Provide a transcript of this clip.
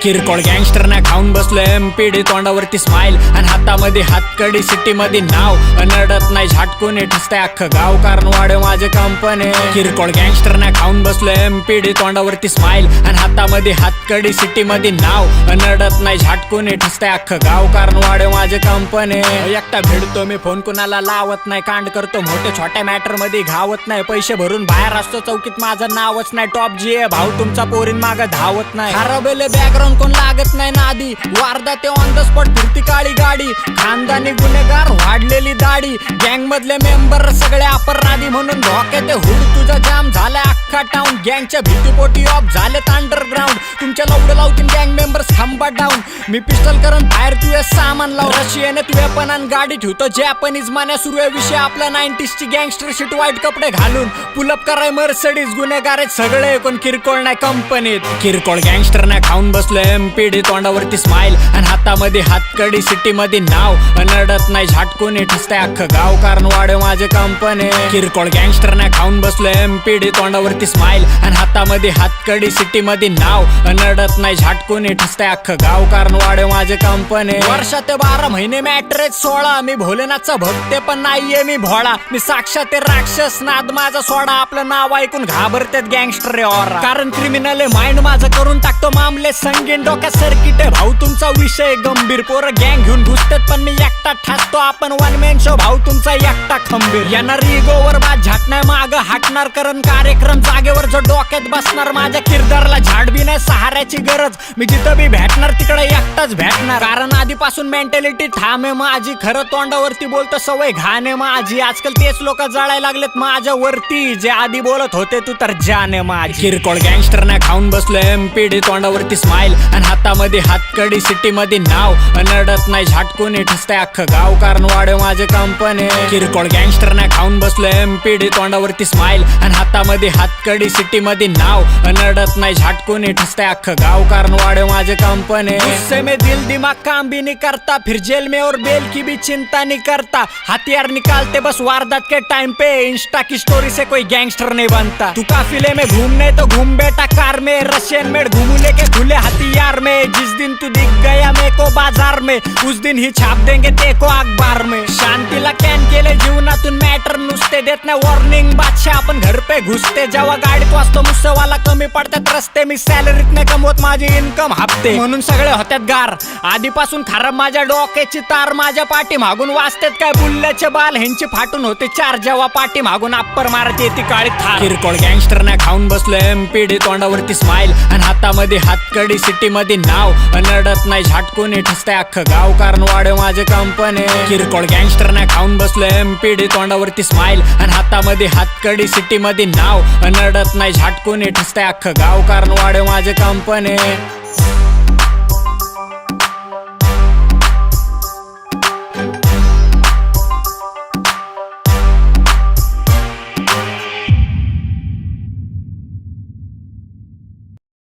किरकोळ गँगस्टर ना खाऊन बसलो एमपीडी, तोंडावरती स्माइल आणि हातामध्ये हातकडी, सिटी मध्ये नाव अनडत नाही, झटकून ठसतंय अख्खं गाव, कारण वाढे माझे कंपनी. किरकोळ गँगस्टर ना खाऊन बसलो एमपीडी, तोंडावरती स्माइल आणि हातामध्ये हातकडी, सिटी मध्ये नाव अनडत नाही, झटकून ठसतंय अख्खं गाव, कारण वाढे माझे कंपनी. एकटा भेटतो मी, फोन कुणाला लावत नाही, कांड करतो मोठे छोट्या मॅटर मध्ये घावत नाही, पैसे भरून बाहेर असतो चौकीत माझं नावच नाही, टॉप जी आहे भाऊ तुमचा पोरीन माग धावत नाही, हरवले बॅकग्राऊंड कोण लागत नाही नादी, वारदा ते ऑन द स्पॉट फिरती काळी गाडी, खानदानी गुन्हेगार वाढलेली दाढी, गँग मधले मेंबर सगळे अपराधी, म्हणून धोके ते हुड तुझा जाम झालाय अख्खा टाउन, गँगच्या भीतीपोटी ऑफ झालेत अंडरग्राऊंड, तुमच्या लवड लावतील गँग मेंबर्स खांबा डाऊन, मी पिस्टल करून बाहेर तुझे सामान लाव, रशियाने तुझ्या पणान गाडी ठेवतो जॅपनीज मान्या, सुरू आहे विषय आपला 90s ची गँगस्टर शिट, वाईट कपडे घालून पुलअप कराय मर्सिडीज, गुन्हेगार आहेत सगळे कोण किरकोळ नाही कंपनीत. किरकोळ गँगस्टर ना खाऊन बसलो एमपीडी, तोंडावरती स्माइल आणि हातामध्ये हातकडी, सिटी मध्ये नाव अनडत नाही, झटकून ठसतंय अख्खं गाव, कारण वाढे माझे कंपनी. किरकोळ गँगस्टर ना खाऊन बसलो एमपीडी, तोंडावरती स्माइल आणि हातामध्ये हातकडी, सिटी मध्ये नाव अनडत नाही, झटकून ठसतंय अख्खं गाव, कारण वाढे माझे कंपनी. वर्षात 12 महिने मॅटर 16, मी भोलेनाथचा भक्त पण नाहीये मी भोळा, मी साक्षात राक्षस नाद माझा सोडा, आपलं नाव ऐकून घाबरतात गँगस्टर ऑरा, कारण क्रिमिनल माइंड माझं करून टाकतो मामले संगीन, डोक्यात सर्किट आहे भाऊ तुमचा विषय गंभीर, पोरं गँग घेऊन घुसतात पण मी एकटा ठासतो, आपण वन मॅन शो भाऊ तुमचा एकटा खंबीर, येणार इगोवर बाज झाटणार माग हाटणार, करण कार्यक्रम जागेवर जो डोक्यात बसणार, माझ्या किरदारला झाड बी नाही सहाऱ्याची गरज, मी जिथं बी भेटणार तिकडे एकटाच भेटणार, कारण आधीपासून मेंटॅलिटी ठाम आहे माझी, खरं तोंडावरती बोलतो सवय घाण आहे माझी, आजकाल तेच लोक जळायला लागलेत माझ्यावरती, जे आधी बोलत होते तू तर जान आहे माझी. किरकोळ गँगस्टर ना खाऊन बसलो एमपीडी, तोंडावरती स्माइल आणि हातामध्ये हातकडी, सिटी मध्ये नाव अनडत नाही, झटकून ठसतंय अख्खं गाव, कारण वाढे माझे कंपनी. किरकोळ गँगस्टर ना खाऊन बसलो एमपीडी, तोंडावरती स्माइल आणि हातामध्ये हातकडी, सिटी मध्ये नाव अनडत नाही, झटकून ठसतंय अख्खं गाव, कारण वाढे माझे कंपनी. गुस्से में दिल दिमाग काम भी नहीं करता, फिर जेल में और बेल की भी चिंता नहीं करता, हथियार निकालते बस वारदात के टाइम पे, इंस्टा की स्टोरी से कोई गैंगस्टर नहीं बनता, तू काफिले में घूमने तो घूम बेटा कार में, रशियन मेड घूमू लेके खुले हथियार में, जिस दिन तू दिख गया मेरे को बाजार में, उस दिन ही छाप देंगे तेको अखबार में, शांतीला कॅन केले जीवनातून मॅटर नुसते देत नाही वॉर्निंग, बादशाह आपण घर पे घुसते, जेव्हा गाडीत वाचतो मुस्सेवाला कमी पडतात रस्ते, मी सॅलरीत नाही कमवत माझी इन्कम हप्ते, म्हणून सगळे होत्यात गार, आधीपासून खराब माझ्या डोक्याची तार, माझ्या पाठी मागून वाचतात काय बुल्ल्याचे बाल, ह्यांची फाटून होते चार, जेव्हा पाठी मागून अप्पर मारत येते काळी थार. किरकोळ गँगस्टर ना खाऊन बसलो एमपीडी, तोंडावरती स्माइल आणि हातामध्ये हातकडी, सिटी मध्ये नाव अनडत नाही, झटकून ठसतंय अख्खं गाव, कारण वाढे माझे कंपनी. किरकोळ गँगस्टर ना खाऊन बसलो एमपीडी, तोंडावरती स्माइल आणि हातामध्ये हातकडी, सिटी मध्ये नाव अनडत नाही, झटकून ठसतंय अख्खं गाव, कारण वाढे माझे कंपनी.